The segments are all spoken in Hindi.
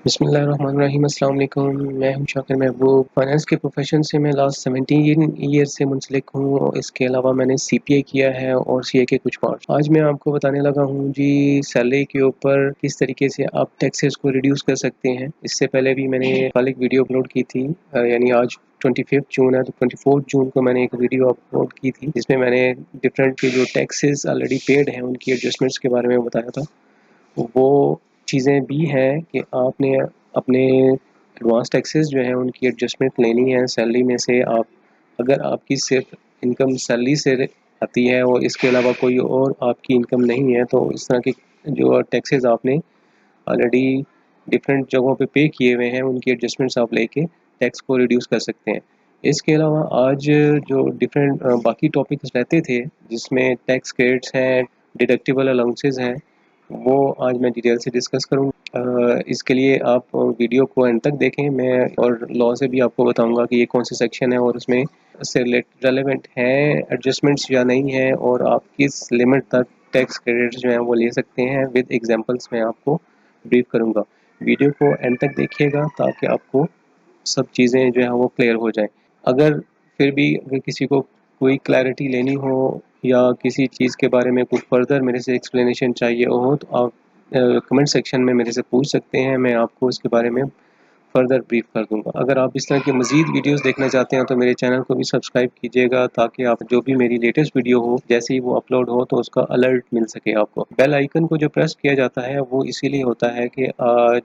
बिस्मिल्लाहिर्रहमानिर्रहीम, अस्सलाम वालेकुम। मैं हूं शाकिर महबूब। फाइनेंस के प्रोफेशन से मैं लास्ट 17 ईयर से मुंसलिक हूं। इसके अलावा मैंने सीपीए किया है और सीए के कुछ पार्ट्स। आज मैं आपको बताने लगा हूं जी सैलरी के ऊपर किस तरीके से आप टैक्सेस को रिड्यूस कर सकते हैं। इससे पहले भी मैंने कल एक वीडियो अपलोड की थी, यानी आज 25 जून है तो 24 जून को मैंने एक वीडियो अपलोड की थी जिसमें मैंने डिफरेंट के जो टैक्सेस ऑलरेडी पेड हैं उनकी एडजस्टमेंट्स के बारे में बताया था। वो चीज़ें भी हैं कि आपने अपने एडवांस टैक्सेस जो हैं उनकी एडजस्टमेंट लेनी है सैलरी में से। आप अगर आपकी सिर्फ इनकम सैलरी से आती है और इसके अलावा कोई और आपकी इनकम नहीं है, तो इस तरह के जो टैक्सेस आपने ऑलरेडी डिफरेंट जगहों पे किए हुए हैं उनकी एडजस्टमेंट्स आप लेके टैक्स को रिड्यूस कर सकते हैं। इसके अलावा आज जो डिफरेंट बाकी टॉपिक्स रहते थे जिसमें टैक्स क्रेडिट्स हैं, डिडक्टिबल अलाउंसेस हैं, वो आज मैं डिटेल से डिस्कस करूँगा। इसके लिए आप वीडियो को एंड तक देखें। मैं और लॉ से भी आपको बताऊंगा कि ये कौन से सेक्शन है और उसमें से रेलेवेंट है एडजस्टमेंट्स या नहीं है, और आप किस लिमिट तक टैक्स क्रेडिट्स जो हैं वो ले सकते हैं। विद एग्जांपल्स मैं आपको ब्रीफ करूँगा। वीडियो को एंड तक देखिएगा ताकि आपको सब चीज़ें जो हैं वो क्लियर हो जाएँ। अगर फिर भी अगर किसी को कोई क्लैरिटी लेनी हो या किसी चीज़ के बारे में कुछ फर्दर मेरे से एक्सप्लेनेशन चाहिए हो तो आप कमेंट सेक्शन में मेरे से पूछ सकते हैं। मैं आपको इसके बारे में फर्दर ब्रीफ कर दूंगा। अगर आप इस तरह की मज़ीद वीडियोस देखना चाहते हैं तो मेरे चैनल को भी सब्सक्राइब कीजिएगा ताकि आप जो भी मेरी लेटेस्ट वीडियो हो जैसे ही वो अपलोड हो तो उसका अलर्ट मिल सके आपको। बेल आइकन को जो प्रेस किया जाता है वो इसीलिए होता है कि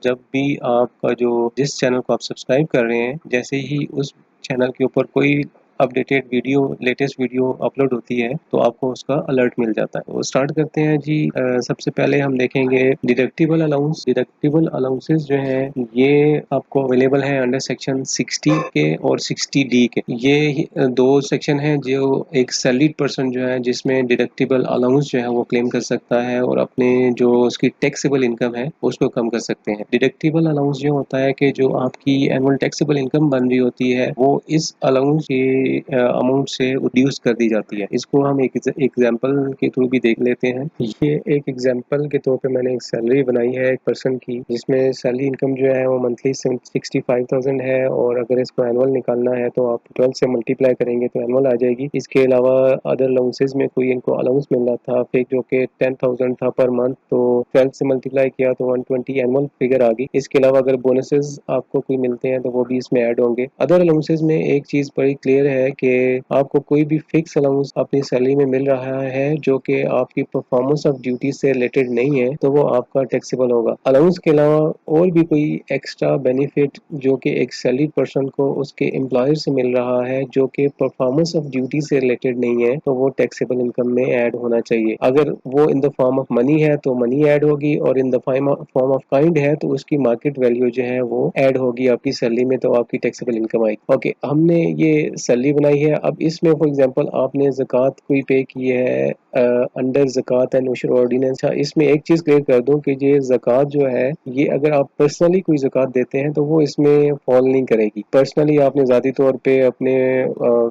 जब भी आपका जो जिस चैनल को आप सब्सक्राइब कर रहे हैं, जैसे ही उस चैनल के ऊपर कोई updated video latest video upload होती है तो आपको उसका अलर्ट मिल जाता है। तो स्टार्ट करते हैं जी। सबसे पहले हम देखेंगे डिडक्टिबल अलाउंस। डिडक्टिबल अलाउंसेस जो हैं ये आपको अवेलेबल है अंडर सेक्शन 60 के और 60D के। ये दो सेक्शन हैं जो एक सैलरीड पर्सन जो है जिसमें डिडक्टिबल अलाउंस जो है वो क्लेम कर सकता है और अपने जो उसकी टैक्सेबल इनकम है उसको कम कर सकते हैं। डिडक्टिबल अलाउंस जो होता है कि जो आपकी एनुअल टैक्सेबल इनकम बन रही होती है वो इस अलाउंस के अमाउंट से रिड्यूस कर दी जाती है। इसको हम एक एग्जांपल के थ्रू भी देख लेते हैं। ये एक एग्जांपल के तौर पे मैंने एक सैलरी बनाई है एक पर्सन की जिसमें सैलरी इनकम जो है वो मंथली 65,000 है, और अगर इसको एनुअल निकालना है तो आप 12 से मल्टीप्लाई करेंगे तो एनुअल आ जाएगी। इसके अलावा अदर अलाउंसेस में कोई इनको अलाउंस मिल रहा था फिर जो कि 10,000 था पर मंथ, तो 12 से मल्टीप्लाई किया तो 120 एनुअल फिगर आ गई। इसके अलावा अगर बोनसेस आपको कोई मिलते हैं तो वो भी इसमें ऐड होंगे। अदर अलाउंसेस में एक चीज़ बड़ी क्लियर है कि आपको कोई भी फिक्स अलाउंस अपनी सैलरी में मिल रहा है जो कि आपकी परफॉर्मेंस ऑफ ड्यूटी से रिलेटेड नहीं है तो वो आपका टैक्सेबल होगा। अलाउंस के अलावा और भी कोई एक्स्ट्रा बेनिफिट जो कि एक सैलरी पर्सन को उसके एम्प्लॉयर से मिल रहा है जो कि परफॉर्मेंस ऑफ ड्यूटी से रिलेटेड नहीं है तो वो टैक्सेबल इनकम में ऐड होना चाहिए। अगर वो in the form of money है तो मनी ऐड होगी, और in the form of kind है तो उसकी मार्केट वैल्यू जो है वो ऐड होगी आपकी सैलरी में, तो आपकी टैक्सेबल इनकम आएगी। ओके, हमने ये सैलरी बनाई है। अब इसमें फॉर एग्जांपल आपने ज़कात कोई पे की है अंडर ज़कात एंड उशर ऑर्डिनेंस। इसमें एक चीज़ क्लियर कर दूं कि ये ज़कात जो है ये अगर आप पर्सनली कोई ज़कात देते हैं तो वो इसमें फॉल नहीं करेगी। पर्सनली आपने ज़ाती तौर पे अपने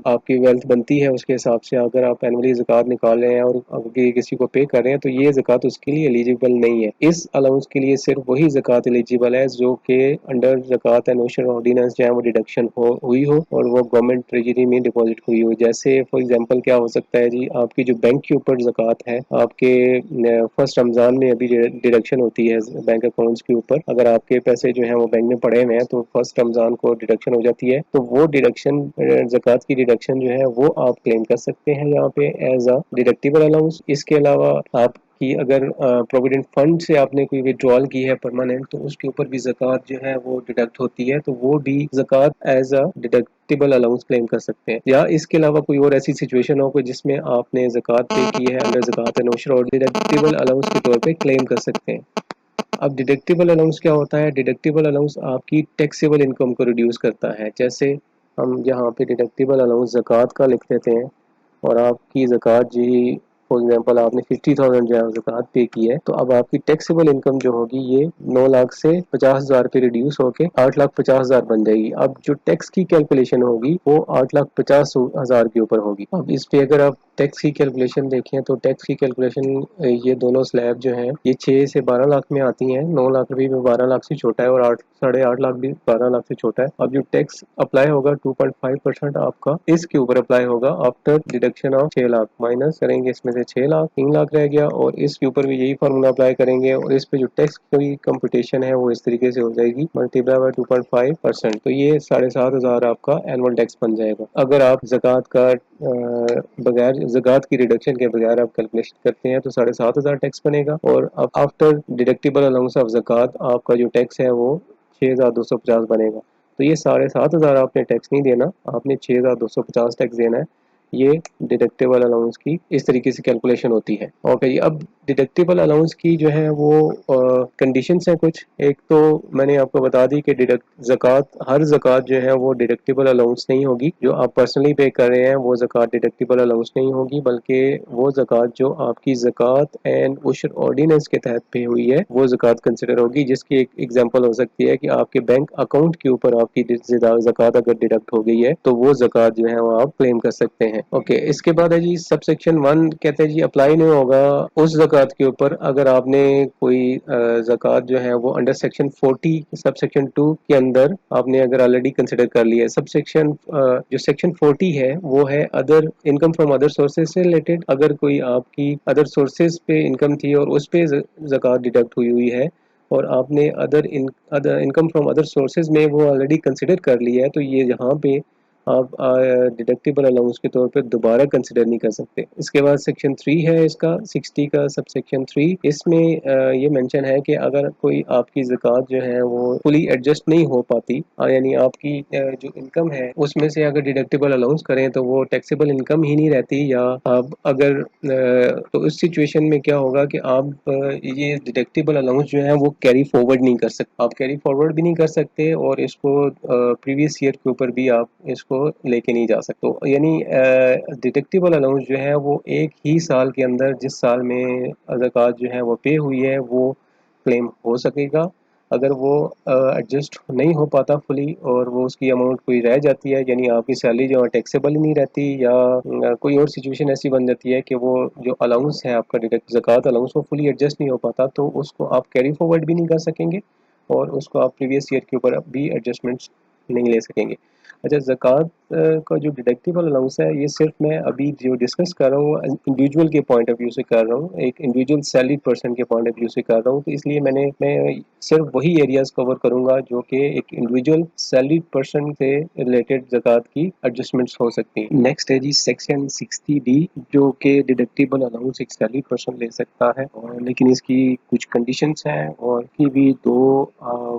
आपकी वेल्थ बनती है उसके हिसाब से अगर आप एनुअली ज़कात निकाल रहे हैं और अगर किसी को पे कर रहे हैं तो ये ज़कात उसके लिए एलिजिबल नहीं है। इस अलाउंस के लिए सिर्फ वही ज़कात एलिजिबल है जो कि अंडर ज़कात एंड उशर ऑर्डिनेंस जो है वो डिडक्शन हुई हो और वो गवर्नमेंट ट्रेजरी में डिपॉजिट हुई हो। जैसे फॉर एग्जांपल क्या हो सकता है जी, आपकी जो बैंक के ऊपर ज़कात है, आपके फर्स्ट रमज़ान में अभी डिडक्शन होती है बैंक अकाउंट्स के ऊपर। अगर आपके पैसे जो हैं वो बैंक में पड़े हुए हैं तो फर्स्ट रमज़ान को डिडक्शन हो जाती है, तो वो डिडक्शन ज़कात की डिडक्शन जो है वो आप क्लेम कर सकते हैं यहाँ पे एज अ डिडक्टिबल अलाउंस। इसके अलावा आप कि अगर प्रोविडेंट फंड से आपने कोई विड्रॉल की है परमानेंट तो उसके ऊपर भी ज़कात जो है वो डिडक्ट होती है, तो वो भी ज़कात as a deductible allowance claim कर सकते हैं। या इसके अलावा कोई और ऐसी सिचुएशन हो जिसमें आपने ज़कात पे की है अंडर ज़कात एंड उशर और डिडक्टिबल अलाउंस के तौर पे क्लेम कर सकते हैं। अब डिडक्टिबल अलाउंस क्या होता है? डिडक्टिबल अलाउंस आपकी टैक्सेबल इनकम को रिड्यूस करता है। जैसे हम यहाँ पे डिडक्टिबल अलाउंस ज़कात का लिख देते हैं और आपकी ज़कात जी फॉर एग्जांपल आपने 50,000 जो है ज़कात पे की है, तो अब आपकी टैक्सेबल इनकम जो होगी ये 9 लाख से 50,000 पे रिड्यूस होके 8,50,000 बन जाएगी। अब जो टैक्स की कैलकुलेशन होगी वो 8,50,000 के ऊपर होगी। अब इस पे अगर आप टैक्स की कैलकुलेशन देखें तो टैक्स की कैलकुलेशन ये दोनों स्लैब जो हैं ये 6 से 12 लाख में आती हैं। 9 लाख भी 12 लाख से छोटा है और 8 साढ़े 8 लाख भी 12 लाख से छोटा है। अब जो टैक्स अप्लाई होगा 2.5% आपका इसके ऊपर अप्लाई होगा after deduction of 6 lakh. Minus करेंगे इसमें से 6 लाख, 3 लाख रह गया और इसके ऊपर भी यही फार्मूला अप्लाई करेंगे और इस पे जो टैक्स की कंपटीशन है वो इस तरीके से हो जाएगी, मल्टीप्लाई बाय 2.5%। तो ये 7,500 आपका एनुअल टैक्स बन जाएगा। अगर आप ज़कात का बगैर ज़कात की रिडक्शन के बगैर आप कैलकुलेशन करते हैं तो 7,500 टैक्स बनेगा और अब आफ्टर डिडक्टिबल अलाउंस ऑफ ज़कात आपका जो टैक्स है वो 6,250 बनेगा। तो ये 7,500 आपने टैक्स नहीं देना, आपने 6,250 टैक्स देना है। ये डिडक्टिबल अलाउंस की इस तरीके से कैलकुलेशन होती है। ओके, अब डिडक्टिबल अलाउंस की जो है वो कंडीशंस हैं कुछ। एक तो मैंने आपको बता दी कि डिडक्ट ज़कात, हर ज़कात जो है वो डिडक्टिबल अलाउंस नहीं होगी। जो आप पर्सनली पे कर रहे हैं वो ज़कात डिडक्टिबल अलाउंस नहीं होगी, बल्कि वो ज़कात जो आपकी ज़कात एंड उश्र ऑर्डिनेंस के तहत पे हुई है वो ज़कात कंसिडर होगी। जिसकी एक एग्जांपल हो सकती है कि आपके बैंक अकाउंट के ऊपर आपकी ज़कात अगर डिडक्ट हो गई है तो वो ज़कात जो है वो आप क्लेम कर सकते हैं। ओके, इसके बाद है जी सब सेक्शन 1 कहते हैं जी अप्लाई नहीं होगा उस ज़कात के ऊपर अगर आपने कोई ज़कात जो है वो अंडर सेक्शन 40 सब सेक्शन 2 के अंदर आपने अगर ऑलरेडी कंसिडर कर लिया है। सब सेक्शन जो सेक्शन 40 है वो है other income from other sources से रिलेटेड। अगर कोई आपकी अदर सोर्सेज पे इनकम थी और उस पे ज़कात डिडक्ट हुई हुई है और आपने other income from other sources में वो ऑलरेडी कंसिडर कर लिया है तो ये यहाँ पे आप डिडक्टिबल अलाउंस के तौर पे दोबारा कंसिडर नहीं कर सकते। इसके बाद सेक्शन 3 है इसका 60 का सब सेक्शन 3। इसमें ये मेंशन है कि अगर कोई आपकी ज़कात जो है वो फुली एडजस्ट नहीं हो पाती, यानी आपकी जो इनकम है उसमें से अगर डिडक्टिबल अलाउंस करें तो वो टैक्सेबल इनकम ही नहीं रहती, या आप अगर तो इस सिचुएशन में क्या होगा कि आप ये डिडक्टिबल अलाउंस जो है वो कैरी फॉरवर्ड नहीं कर सकते। आप कैरी फॉरवर्ड भी नहीं कर सकते और इसको प्रीवियस ईयर के ऊपर भी आप इसको लेके नहीं जा सकते। तो यानी डिडक्टिबल अलाउंस जो है वो एक ही साल के अंदर जिस साल में ज़कात जो है वो पे हुई है वो क्लेम हो सकेगा। अगर वो एडजस्ट नहीं हो पाता फुली और वो उसकी अमाउंट कोई रह जाती है, यानी आपकी सैलरी जो है टैक्सेबल ही नहीं रहती, या कोई और सिचुएशन ऐसी बन जाती है कि वो जो अलाउंस है आपका डिडक्ट ज़कात अलाउंस वो फुली एडजस्ट नहीं हो पाता, तो उसको आप कैरी फॉरवर्ड भी नहीं कर सकेंगे और उसको आप प्रीवियस ईयर के ऊपर भी एडजस्टमेंट्स नहीं ले सकेंगे। अच्छा, ज़कात का जो डिडक्टिबल अलाउंस है ये सिर्फ मैं अभी जो डिस्कस कर रहा हूँ इंडिविजुअल के पॉइंट ऑफ व्यू से कर रहा हूँ, एक इंडिविजुअल सैलरीड पर्सन के पॉइंट ऑफ व्यू से कर रहा हूँ, तो इसलिए मैं सिर्फ वही एरियाज कवर करूँगा जो कि एक इंडिविजुअल सैलरीड पर्सन से रिलेटेड ज़कात की एडजस्टमेंट्स हो सकती हैं। नेक्स्ट है जी सेक्शन 60D, जो कि डिडक्टिबल अलाउंस एक सैलरीड पर्सन ले सकता है, और लेकिन इसकी कुछ कंडीशंस हैं और की भी दो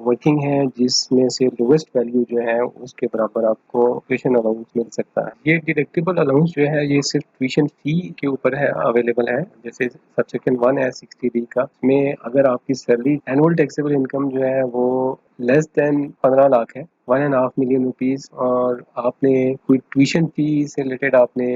वर्किंग है जिसमें से लोवेस्ट वैल्यू जो है उसके बराबर आपको ट्यूशन अलाउंस मिल सकता है। ये डिडक्टिबल अलाउंस जो है ये सिर्फ ट्यूशन फी के ऊपर है अवेलेबल है। जैसे सबसेक्शन 1 है 60D का, में अगर आपकी सैलरी एनुअल टैक्सेबल इनकम जो है वो लेस देन 15 लाख है, 1.5 मिलियन रुपीज़, और आपने कोई ट्यूशन फी से रिलेटेड आपने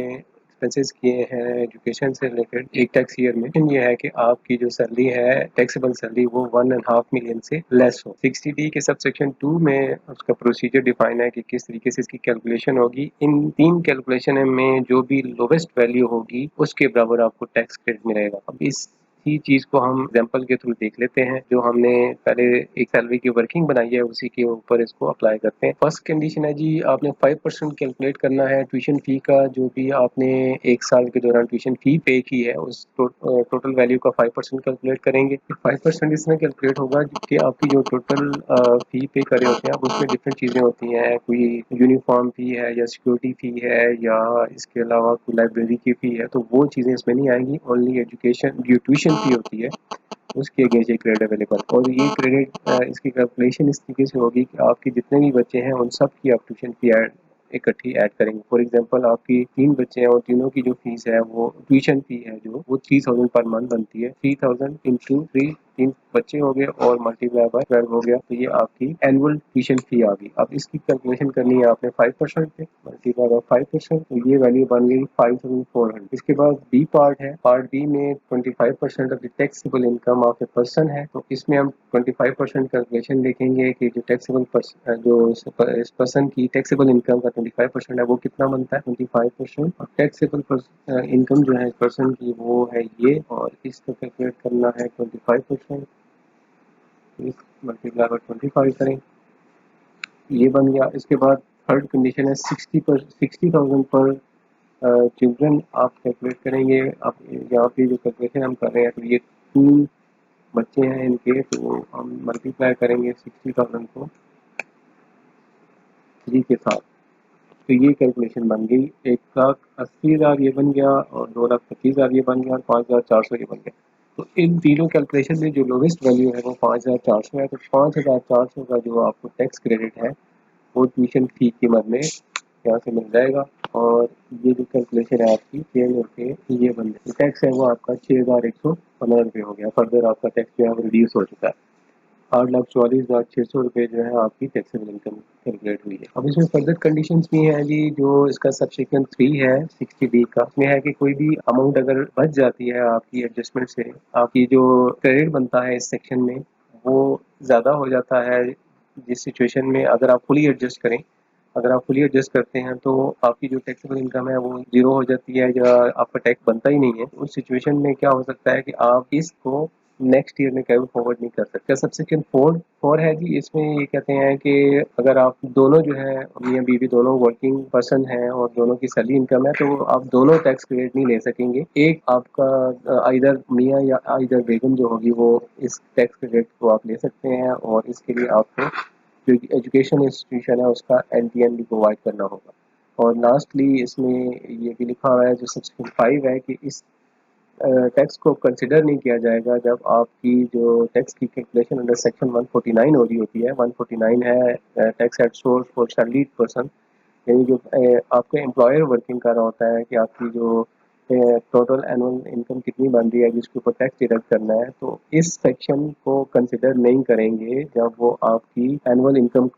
एक्सपेंसेस किए हैं एजुकेशन से रिलेटेड एक टैक्स ईयर में, ये है कि आपकी जो सैलरी है टैक्सेबल सैलरी वो 1.5 मिलियन से लेस हो। 60D के सब सेक्शन 2 में उसका प्रोसीजर डिफाइन है कि किस तरीके से इसकी कैलकुलेशन होगी। इन 3 कैलकुलेशन में जो भी लोवेस्ट वैल्यू होगी उसके बराबर आपको टैक्स क्रेडिट मिलेगा। अब इस ही चीज़ को हम एग्जांपल के थ्रू देख लेते हैं। जो हमने पहले एक सैलरी की वर्किंग बनाई है उसी के ऊपर इसको अप्लाई करते हैं। फर्स्ट कंडीशन है जी आपने 5% कैलकुलेट करना है ट्यूशन फी का, जो भी आपने एक साल के दौरान ट्यूशन फी पे की है उस टोटल वैल्यू का 5% कैलकुलेट करेंगे। 5% इसमें कैलकुलेट होगा कि आपकी जो टोटल फी पे करे होते हैं अब उसमें डिफरेंट चीज़ें होती हैं, कोई यूनिफॉर्म फी है या सिक्योरिटी फी है या इसके अलावा कोई लाइब्रेरी की फी है, तो वो चीज़ें इसमें नहीं आएंगी। ओनली एजुकेशन जो ट्यूशन फी होती है उसके अगेंस्ट ये क्रेडिट अवेलेबल, और ये क्रेडिट इसकी कैलकुलेशन इस तरीके से होगी कि आपके जितने भी बच्चे हैं उन सब की आप ट्यूशन फी इकट्ठी ऐड करेंगे। फॉर एग्जांपल आपकी 3 बच्चे हैं और तीनों की जो फीस है वो ट्यूशन फी है जो वो 3000 पर मंथ बनती है। 3000 इंटू 3 3 बच्चे हो गए और मल्टीप्लाई बाय 12 हो गया, तो ये आपकी एनुअल ट्यूशन फी आ गई। अब इसकी कैलकुलेशन करनी है आपने 5% पे, मल्टीप्लाई बाय 5%, तो ये वैल्यू बन गई 5400। इसके बाद बी पार्ट है, पार्ट बी में 25% of the taxable income of a person है, तो इसमें हम 25% कैलकुलेशन देखेंगे कि जो टैक्सेबल जो इस पर्सन की टैक्सेबल इनकम का 25% है वो कितना बनता है, 25%। और टैक्सेबल इनकम जो है पर्सन की वो है ये, और इसको कैलकुलेट करना है 25%, मल्टीप्लाई बाय 25 करें, ये बन गया। इसके बाद थर्ड कंडीशन है 60,000 पर चिल्ड्रन आप कैलकुलेट करेंगे। आप यहाँ पे जो कैलकुलेशन हम कर रहे हैं, तो ये 2 बच्चे हैं इनके, तो हम मल्टीप्लाई करेंगे 60,000 को 3 के साथ, तो ये कैलकुलेशन बन गई 1,80,000 ये बन गया, और 2,25,000 ये बन गया, और 5,400 ये बन गया। तो इन तीनों कैलकुलेशन में जो लोवेस्ट वैल्यू है वो 5,400 है, तो 5,400 का जो आपको टैक्स क्रेडिट है वो ट्यूशन फी की मद में यहाँ से मिल जाएगा। और ये जो कैलकुलेशन है आपकी चेंज होके ये बन जाए, टैक्स है वो आपका 6,115 रुपये हो गया। फर्दर आपका टैक्स जो है वो रिड्यूस हो चुका है। 8,44,600 रुपये जो है आपकी टैक्सेबल इनकम कैलकुलेट हुई है। अब इसमें फर्दर कंडीशंस भी हैं जी, जो इसका सबसेक्शन 3 है 60B का, इसमें है कि कोई भी अमाउंट अगर बच जाती है आपकी एडजस्टमेंट से, आपकी जो क्रेडिट बनता है इस सेक्शन में वो ज़्यादा हो जाता है, जिस सिचुएशन में अगर आप फुली एडजस्ट करें, अगर आप फुली एडजस्ट करते हैं तो आपकी जो टैक्सेबल इनकम है वो जीरो हो जाती है, या आपका टैक्स बनता ही नहीं है। उस सिचुएशन में क्या हो सकता है कि आप इसको नेक्स्ट ईयर में कैरी फॉरवर्ड नहीं कर सकते। सब्सिक्वेंट फोर है जी, इसमें ये कहते हैं कि अगर आप दोनों जो है मियाँ बीवी दोनों वर्किंग पर्सन हैं और दोनों की सैलरी इनकम है, तो आप दोनों टैक्स क्रेडिट नहीं ले सकेंगे। एक आपका आइदर मियाँ या आइदर बेगम जो होगी वो इस टैक्स क्रेडिट को आप ले सकते हैं, और इसके लिए आपको जो एजुकेशन इंस्टीट्यूशन है उसका NTN भी प्रोवाइड करना होगा। और लास्टली इसमें ये भी लिखा हुआ है जो सेक्शन 5 है कि इस टैक्स को कंसिडर नहीं किया जाएगा जब आपकी जो टैक्स की कैलकुलेशन अंडर सेक्शन 149 हो रही होती है। 149 है tax at source for salaried person, यानी जो आपका एम्प्लॉयर वर्किंग कर रहा होता है कि आपकी जो टोटल एनुअल इनकम कितनी बन रही है जिसके ऊपर टैक्स डिडक्ट करना है, तो इस सेक्शन को कंसिडर नहीं करेंगे जब वो आपकी एनुअल इनकम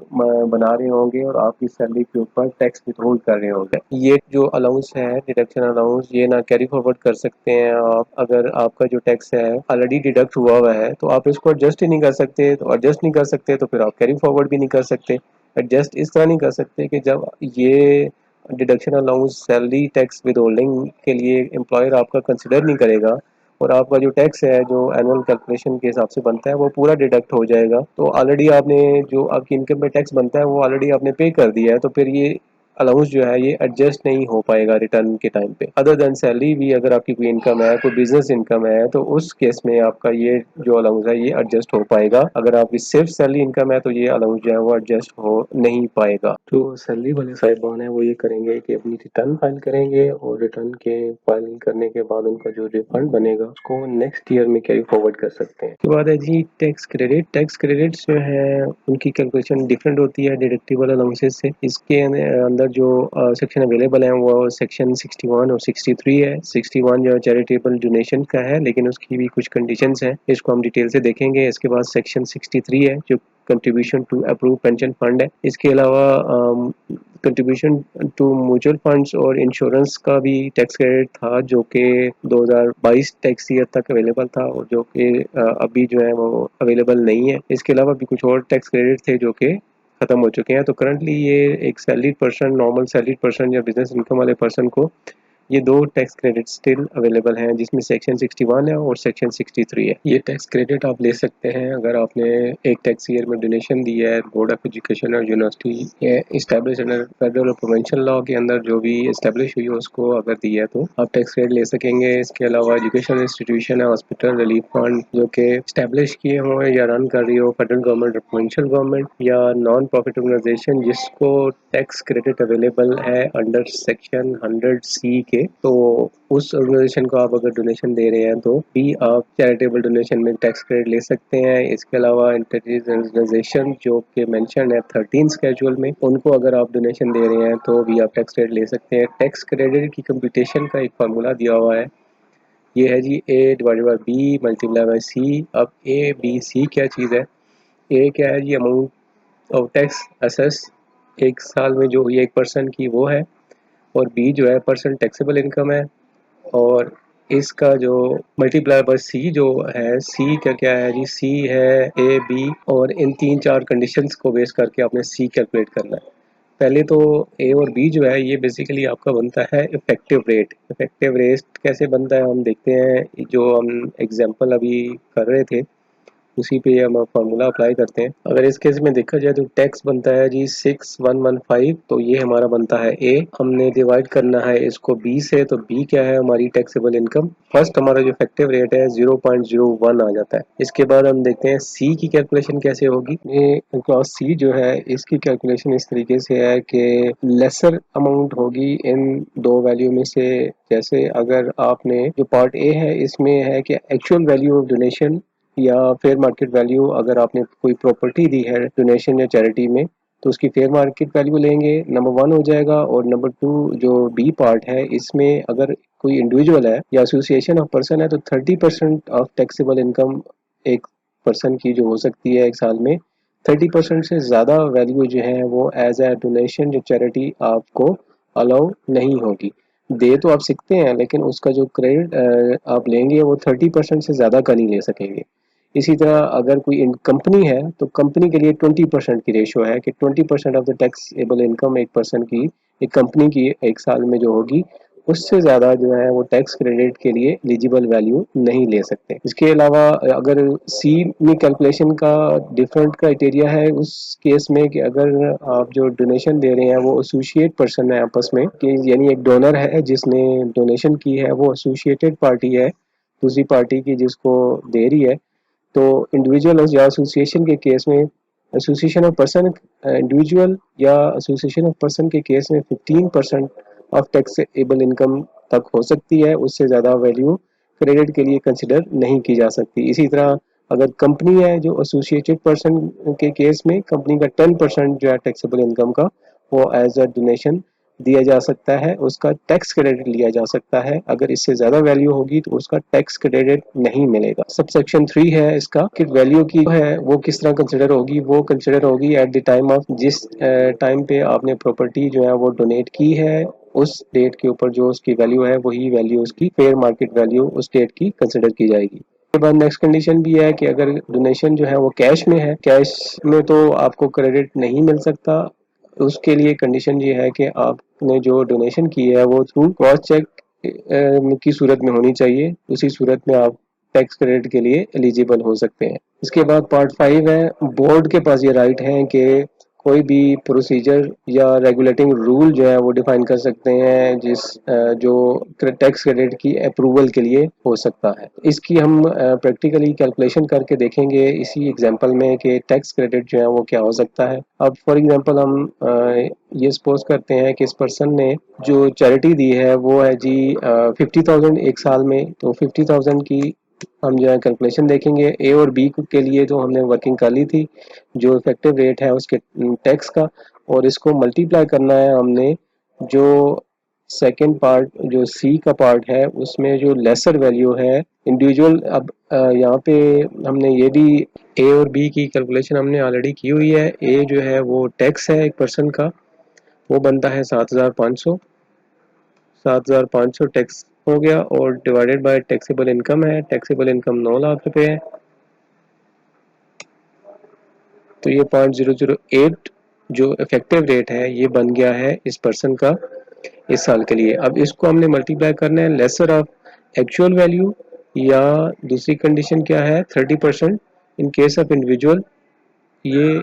बना रहे होंगे और आपकी सैलरी के ऊपर टैक्स विथहोल्ड कर रहे होंगे। ये जो अलाउंस है डिडक्शन अलाउंस, ये ना कैरी फॉरवर्ड कर सकते हैं आप। अगर आपका जो टैक्स है ऑलरेडी डिडक्ट हुआ हुआ है तो आप इसको एडजस्ट ही नहीं कर सकते, तो एडजस्ट नहीं कर सकते तो फिर आप कैरी फॉरवर्ड भी नहीं कर सकते। एडजस्ट इस तरह नहीं कर सकते कि जब ये deduction allowance salary tax with holding के लिए एम्प्लॉयर आपका कंसिडर नहीं करेगा, और आपका जो टैक्स है जो एनुअल कैलकुलेशन के हिसाब से बनता है वो पूरा डिडक्ट हो जाएगा, तो ऑलरेडी आपने जो आपकी इनकम पे टैक्स बनता है वो ऑलरेडी आपने पे कर दिया है, तो फिर ये अलाउंस जो है ये एडजस्ट नहीं हो पाएगा रिटर्न के टाइम पे। अदर देन सैलरी भी अगर आपकी कोई इनकम है, कोई बिजनेस इनकम है, तो उस केस में आपका ये जो अलाउंस है ये एडजस्ट हो पाएगा। अगर आपकी सिर्फ सैलरी इनकम है तो ये अलाउंस जो है वो एडजस्ट हो नहीं पाएगा। तो सैलरी वाले साहिबान है वो ये करेंगे कि अपनी रिटर्न फाइल करेंगे, और रिटर्न के फाइल करने के बाद उनका जो रिफंड बनेगा उसको नेक्स्ट ईयर में कैरी फॉरवर्ड कर सकते हैं। उसके बाद है जी टैक्स क्रेडिट। टैक्स क्रेडिट्स जो है उनकी कैलकुलेशन डिफरेंट होती है डिडक्टिबल अलाउंसेस से। इसके अंदर जो सेक्शन अवेलेबल है वो सेक्शन 61 और 63 है। 61 जो चैरिटेबल डोनेशन का है, लेकिन उसकी भी कुछ कंडीशंस हैं, इसको हम डिटेल से देखेंगे। इसके बाद सेक्शन 63 है जो contribution to approve pension fund है। इसके अलावा कंट्रीब्यूशन टू म्यूचुअल फंड्स और इंश्योरेंस का भी टैक्स क्रेडिट था, जो कि 2022 टैक्स ईयर तक अवेलेबल था, और जो कि अभी जो है वो अवेलेबल नहीं है। इसके अलावा भी कुछ और टैक्स क्रेडिट थे जो कि ख़त्म हो चुके हैं। तो करंटली ये एक salaried person, normal salaried person या बिजनेस इनकम वाले पर्सन को ये दो टैक्स क्रेडिट स्टिल अवेलेबल हैं, जिसमें सेक्शन 61 है और सेक्शन 63 है। ये टैक्स क्रेडिट आप ले सकते हैं अगर आपने एक टैक्स ईयर में डोनेशन दी है बोर्ड ऑफ एजुकेशन और यूनिवर्सिटी इस्टेब्लिश अंडर फेडरल और प्रोविंशियल लॉ के अंदर जो भी इस्टेब्लिश हुई है उसको अगर दी है तो आप टैक्स क्रेडिट ले सकेंगे। इसके अलावा एजुकेशन इंस्टीट्यूशन है, हॉस्पिटल रिलीफ फंड जो कि इस्टेब्लिश किए हों या रन कर रही हो फेडरल गवर्नमेंट, प्रोविंशियल गवर्नमेंट या नॉन प्रॉफिट ऑर्गेनाइजेशन जिसको टैक्स क्रेडिट अवेलेबल है अंडर सेक्शन 100C के, तो उस ऑर्गेनाइजेशन को आप अगर डोनेशन दे रहे हैं तो भी आप चैरिटेबल डोनेशन में टैक्स क्रेडिट ले सकते हैं। इसके अलावा ऑर्गेनाइजेशन जो कि मेंशन है 13 स्केड्यूल में, उनको अगर आप डोनेशन दे रहे हैं तो भी आप टैक्स क्रेडिट ले सकते हैं। टैक्स क्रेडिट की कंप्यूटेशन का एक फार्मूला दिया हुआ है ये है जी A divided by B multiply by C. अब ए बी सी क्या चीज़ है? ए क्या है जी? अमाउंट ऑफ टैक्स असेस एक साल में जो हुई एक पर्सन की वो है, और बी जो है पर्सन टैक्सेबल इनकम है, और इसका जो मल्टीप्लाई बाय सी जो है, सी का क्या है जी? सी है ए बी, और इन 3-4 कंडीशंस को बेस करके आपने सी कैलकुलेट करना है। पहले तो ए और बी जो है ये बेसिकली आपका बनता है इफेक्टिव रेट। इफेक्टिव रेट कैसे बनता है हम देखते हैं, जो हम एग्जांपल अभी कर रहे थे उसी पे हम फार्मूला अप्लाई करते हैं। अगर इस केस में देखा जाए तो टैक्स बनता है जी 6115, तो ये हमारा बनता है ए। हमने डिवाइड करना है इसको बी से, तो बी क्या है हमारी टैक्सेबल इनकम। फर्स्ट हमारा जो इफेक्टिव रेट है 0.01 आ जाता है। इसके बाद हम देखते हैं सी की कैलकुलेशन कैसे होगी। ये क्लॉज सी जो है इसकी कैलकुलेशन इस तरीके से है कि लेसर अमाउंट होगी इन दो वैल्यू में से। जैसे अगर आपने जो पार्ट ए है इसमें है कि एक्चुअल वैल्यू ऑफ डोनेशन या फेयर मार्केट वैल्यू, अगर आपने कोई प्रॉपर्टी दी है डोनेशन या चैरिटी में तो उसकी फेयर मार्केट वैल्यू लेंगे, नंबर वन हो जाएगा। और नंबर टू जो बी पार्ट है इसमें अगर कोई इंडिविजुअल है या एसोसिएशन ऑफ पर्सन है तो 30% ऑफ टैक्सेबल इनकम एक पर्सन की जो हो सकती है एक साल में, 30% से ज़्यादा वैल्यू जो है वो एज ए डोनेशन जो चैरिटी आपको अलाउ नहीं होगी। दे तो आप सकते हैं लेकिन उसका जो क्रेडिट आप लेंगे वो 30% से ज़्यादा का नहीं ले सकेंगे। इसी तरह अगर कोई कंपनी है तो कंपनी के लिए 20% की रेशो है कि 20% ऑफ द टैक्सेबल इनकम एक पर्सन की, एक कंपनी की एक साल में जो होगी उससे ज़्यादा जो है वो टैक्स क्रेडिट के लिए एलिजिबल वैल्यू नहीं ले सकते। इसके अलावा अगर सी में कैलकुलेशन का डिफरेंट क्राइटेरिया है उस केस में कि अगर आप जो डोनेशन दे रहे हैं वो एसोसिएट पर्सन है आपस में, कि यानी एक डोनर है जिसने डोनेशन की है वो एसोसिएटेड पार्टी है दूसरी पार्टी की जिसको दे रही है, तो इंडिविजुअल या एसोसिएशन के केस में, एसोसिएशन ऑफ पर्सन इंडिविजुअल या एसोसिएशन ऑफ पर्सन के केस में 15% ऑफ टैक्सेबल इनकम तक हो सकती है, उससे ज़्यादा वैल्यू क्रेडिट के लिए कंसिडर नहीं की जा सकती। इसी तरह अगर कंपनी है जो एसोसिएटेड पर्सन के केस में कंपनी का 10% जो है टैक्सेबल इनकम का वो एज अ डोनेशन दिया जा सकता है, उसका टैक्स क्रेडिट लिया जा सकता है। अगर इससे ज़्यादा वैल्यू होगी तो उसका टैक्स क्रेडिट नहीं मिलेगा। सब सेक्शन 3 है इसका कि वैल्यू की है वो किस तरह कंसिडर होगी, वो कंसिडर होगी एट द टाइम ऑफ, जिस टाइम पे आपने प्रॉपर्टी जो है वो डोनेट की है उस डेट के ऊपर जो उसकी वैल्यू है वही वैल्यू उसकी फेयर मार्केट वैल्यू उस डेट की कंसिडर की जाएगी। उसके बाद नेक्स्ट कंडीशन भी है कि अगर डोनेशन जो है वो कैश में है, कैश में तो आपको क्रेडिट नहीं मिल सकता। उसके लिए कंडीशन ये है कि आपने जो डोनेशन की है वो थ्रू क्रॉस चेक की सूरत में होनी चाहिए, उसी सूरत में आप टैक्स क्रेडिट के लिए एलिजिबल हो सकते हैं। इसके बाद पार्ट 5 है, बोर्ड के पास ये राइट है कि कोई भी प्रोसीजर या रेगुलेटिंग रूल जो है वो डिफाइन कर सकते हैं जो टैक्स क्रेडिट की अप्रूवल के लिए हो सकता है। इसकी हम प्रैक्टिकली कैलकुलेशन करके देखेंगे इसी एग्जांपल में कि टैक्स क्रेडिट जो है वो क्या हो सकता है। अब फॉर एग्जांपल हम ये सपोज करते हैं कि इस पर्सन ने जो चैरिटी दी है वो है जी 50,000 एक साल में, तो 50,000 की हम जो है कैलकुलेशन देखेंगे ए और बी के लिए जो हमने वर्किंग कर ली थी, जो इफेक्टिव रेट है उसके टैक्स का, और इसको मल्टीप्लाई करना है हमने जो सेकंड पार्ट जो सी का पार्ट है उसमें जो लेसर वैल्यू है इंडिविजुअल। अब यहाँ पे हमने ये भी ए और बी की कैलकुलेशन हमने ऑलरेडी की हुई है। ए जो है वो टैक्स है एक पर्सन का, वो बनता है 7,500, 7,500 टैक्स हो गया, और डिवाइडेड बाय टैक्सेबल इनकम है, टैक्सेबल इनकम 9 लाख रुपए है, तो ये 5008 जो इफेक्टिव रेट है ये बन गया है इस पर्सन का इस साल के लिए। अब इसको हमने मल्टीप्लाई करना है लेसर ऑफ एक्चुअल वैल्यू, या दूसरी कंडीशन क्या है 30% इन केस ऑफ इंडिविजुअल, ये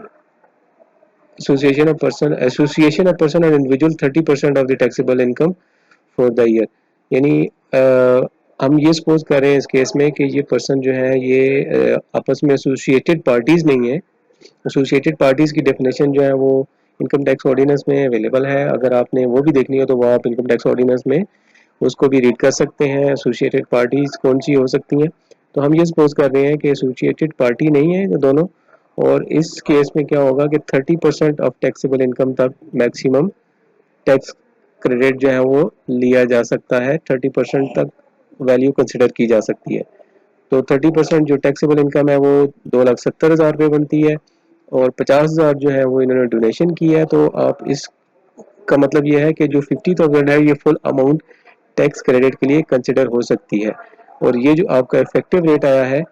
association of person and individual 30% of the taxable income for the year. यानी हम ये सपोज कर रहे हैं इस केस में कि ये पर्सन जो है ये आपस में एसोसिएटेड पार्टीज नहीं है। एसोसिएटेड पार्टीज की डेफिनेशन जो है वो इनकम टैक्स ऑर्डिनेंस में अवेलेबल है, अगर आपने वो भी देखनी हो तो वो आप इनकम टैक्स ऑर्डिनेंस में उसको भी रीड कर सकते हैं एसोसिएटेड पार्टीज कौन सी हो सकती हैं। तो हम ये सपोज कर रहे हैं कि एसोसिएटेड पार्टी नहीं है दोनों, और इस केस में क्या होगा कि 30% ऑफ टैक्सेबल इनकम तक मैक्सिमम टैक्स क्रेडिट जो है वो लिया जा सकता है 30% तक वैल्यू कंसिडर की जा सकती है। तो 30% जो टैक्सेबल इनकम है वो 2,70,000 रुपये बनती है, और 50,000 जो है वो इन्होंने डोनेशन की है। तो आप इसका मतलब ये है कि जो 50,000 है ये फुल अमाउंट टैक्स क्रेडिट के लिए कंसिडर हो सकती है। और ये जो आपका इफेक्टिव रेट आया है,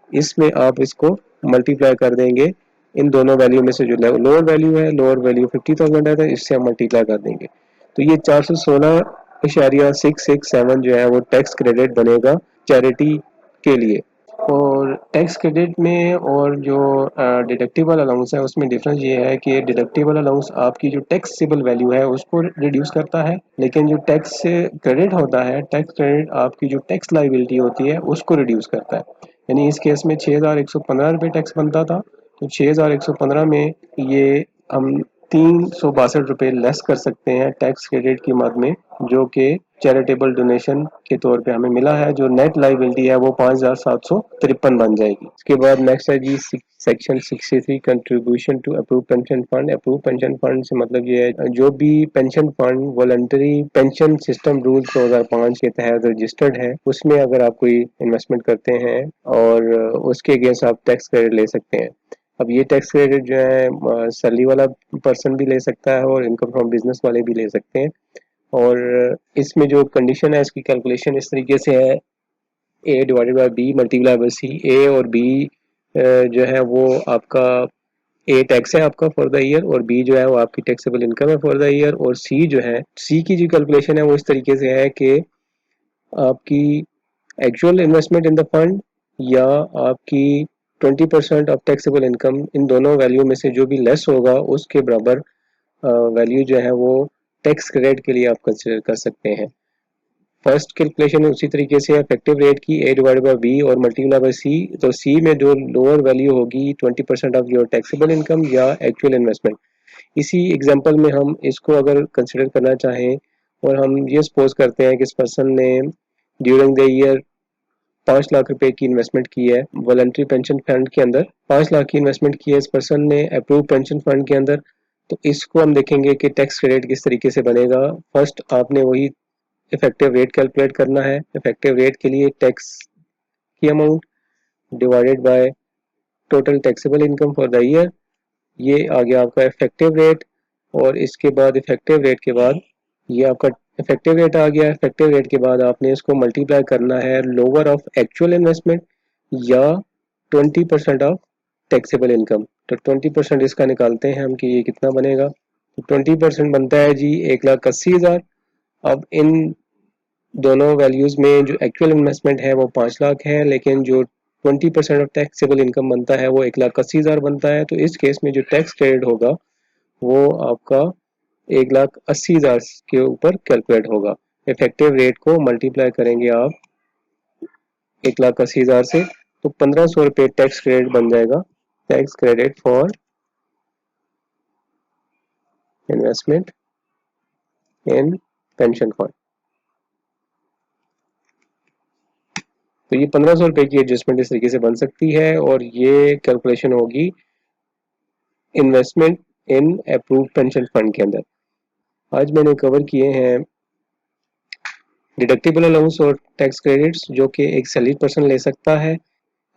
इसमें आप इसको मल्टीप्लाई कर देंगे इन दोनों वैल्यू में से। जो लोअर वैल्यू है, लोअर वैल्यू 50,000 है, तो इससे हम मल्टीप्लाई कर देंगे। तो ये 416.667 जो है वो टैक्स क्रेडिट बनेगा चैरिटी के लिए। और टैक्स क्रेडिट में और जो डिडक्टिबल अलाउंस है उसमें डिफरेंस ये है कि डिडक्टिबल अलाउंस आपकी जो टैक्सेबल वैल्यू है उसको रिड्यूस करता है, लेकिन जो टैक्स क्रेडिट होता है, टैक्स क्रेडिट आपकी जो टैक्स लाइबिलिटी होती है उसको रिड्यूस करता है। यानी इस केस में 6,115 रुपये टैक्स बनता था, तो 6,115 में ये हम 362 रुपये लेस कर सकते हैं टैक्स क्रेडिट की मद में, जो कि चैरिटेबल डोनेशन के तौर पे हमें मिला है। जो नेट लाइबिलिटी है वो 5,753 बन जाएगी। इसके बाद नेक्स्ट है जी section 63 contribution to approve pension fund. Approve pension fund से मतलब ये है जो भी pension fund voluntary pension system rule 2005 के तहत रजिस्टर्ड है, उसमें अगर आप कोई इन्वेस्टमेंट करते हैं और उसके अगेंस्ट आप टैक्स क्रेडिट ले सकते हैं। अब ये टैक्स क्रेडिट जो है सैलरी वाला पर्सन भी ले सकता है और इनकम फ्रॉम बिजनेस वाले भी ले सकते हैं। और इसमें जो कंडीशन है इसकी कैलकुलेशन इस तरीके से है, A divided by B multiply by C. A और बी जो है वो आपका ए टैक्स है आपका फॉर द ईयर, और बी जो है वो आपकी टैक्सेबल इनकम है फॉर द ईयर। और सी जो है, सी की जो कैलकुलेशन है वो इस तरीके से है कि आपकी actual investment in the fund या आपकी 20% ऑफ टैक्सेबल इनकम, इन दोनों वैल्यू में से जो भी लेस होगा उसके बराबर वैल्यू जो है वो टैक्स क्रेडिट के लिए आप कंसिडर कर सकते हैं। फर्स्ट कैलकुलेशन उसी तरीके से इफेक्टिव रेट की ए डिवाइड बाई बी और मल्टीप्लाई बाई सी। तो सी में जो लोअर वैल्यू होगी 20% ऑफ योर टैक्सेबल इनकम या एक्चुअल इन्वेस्टमेंट। इसी एग्जांपल में हम इसको अगर कंसिडर करना चाहें और हम ये सपोज करते हैं कि इस पर्सन ने ड्यूरिंग द ईयर 5 लाख रुपए की इन्वेस्टमेंट की है वॉलंटरी पेंशन फंड के अंदर। 5 लाख की इन्वेस्टमेंट की है इस पर्सन ने अप्रूव पेंशन फंड के अंदर। तो इसको हम देखेंगे कि टैक्स क्रेडिट किस तरीके से बनेगा। फर्स्ट आपने वही इफेक्टिव रेट कैलकुलेट करना है। इफेक्टिव रेट के लिए टैक्स की amount divided by total taxable income for the year, ये आ गया आपका इफेक्टिव रेट। और इसके बाद इफेक्टिव रेट के बाद ये आपका इफेक्टिव रेट आ गया। इफेक्टिव रेट के बाद आपने इसको मल्टीप्लाई करना है लोअर ऑफ एक्चुअल इन्वेस्टमेंट या 20% ऑफ टैक्सेबल इनकम। तो 20% इसका निकालते हैं हम कि ये कितना बनेगा। तो 20% बनता है जी 1,80,000। अब इन दोनों वैल्यूज में जो एक्चुअल इन्वेस्टमेंट है वो 5 लाख है, लेकिन जो 20% ऑफ टैक्सेबल इनकम बनता है वो 1,80,000 बनता है। तो इस केस में जो टैक्स क्रेडिट होगा वो आपका 1,80,000 के ऊपर कैलकुलेट होगा। इफेक्टिव रेट को मल्टीप्लाई करेंगे आप 1,80,000 से, तो 1,500 रुपये टैक्स क्रेडिट बन जाएगा। Tax credit for investment in pension fund. तो ये 1,500 रुपये की एडजस्टमेंट इस तरीके से बन सकती है, और ये कैलकुलेशन होगी investment in approved pension fund के अंदर। आज मैंने कवर किए हैं डिडक्टिबल अलाउंस और टैक्स क्रेडिट्स जो कि एक सैलरीड पर्सन ले सकता है।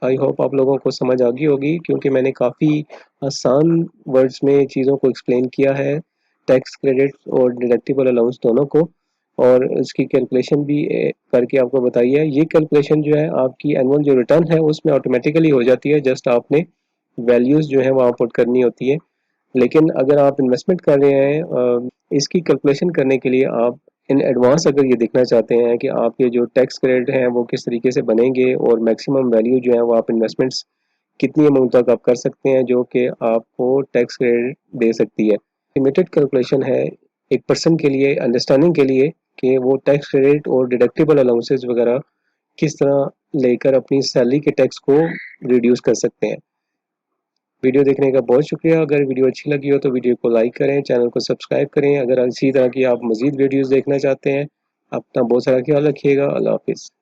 आई होप आप लोगों को समझ आ गई होगी, क्योंकि मैंने काफ़ी आसान वर्ड्स में चीज़ों को एक्सप्लेन किया है, टैक्स क्रेडिट और डिडक्टिबल अलाउंस दोनों को, और इसकी कैलकुलेशन भी करके आपको बताई है। ये कैलकुलेशन जो है आपकी एनुअल जो रिटर्न है उसमें ऑटोमेटिकली हो जाती है, जस्ट आपने वैल्यूज़ जो है वहाँ पुट करनी होती है। लेकिन अगर आप इन्वेस्टमेंट कर रहे हैं, इसकी कैलकुलेशन करने के लिए आप इन एडवांस अगर ये देखना चाहते हैं कि आपके जो टैक्स क्रेडिट हैं वो किस तरीके से बनेंगे और मैक्सिमम वैल्यू जो है वो आप इन्वेस्टमेंट्स कितनी अमाउंट तक आप कर सकते हैं जो कि आपको टैक्स क्रेडिट दे सकती है। लिमिटेड कैलकुलेशन है एक पर्सन के लिए अंडरस्टैंडिंग के लिए कि वो टैक्स क्रेडिट और डिडक्टिबल अलाउंसेस वगैरह किस तरह लेकर अपनी सैलरी के टैक्स को रिड्यूस कर सकते हैं। वीडियो देखने का बहुत शुक्रिया। अगर वीडियो अच्छी लगी हो तो वीडियो को लाइक करें, चैनल को सब्सक्राइब करें। अगर इसी तरह की आप मज़ीद वीडियोज़ देखना चाहते हैं, अपना बहुत सारा ख्याल रखिएगा। अल्लाह हाफिज़।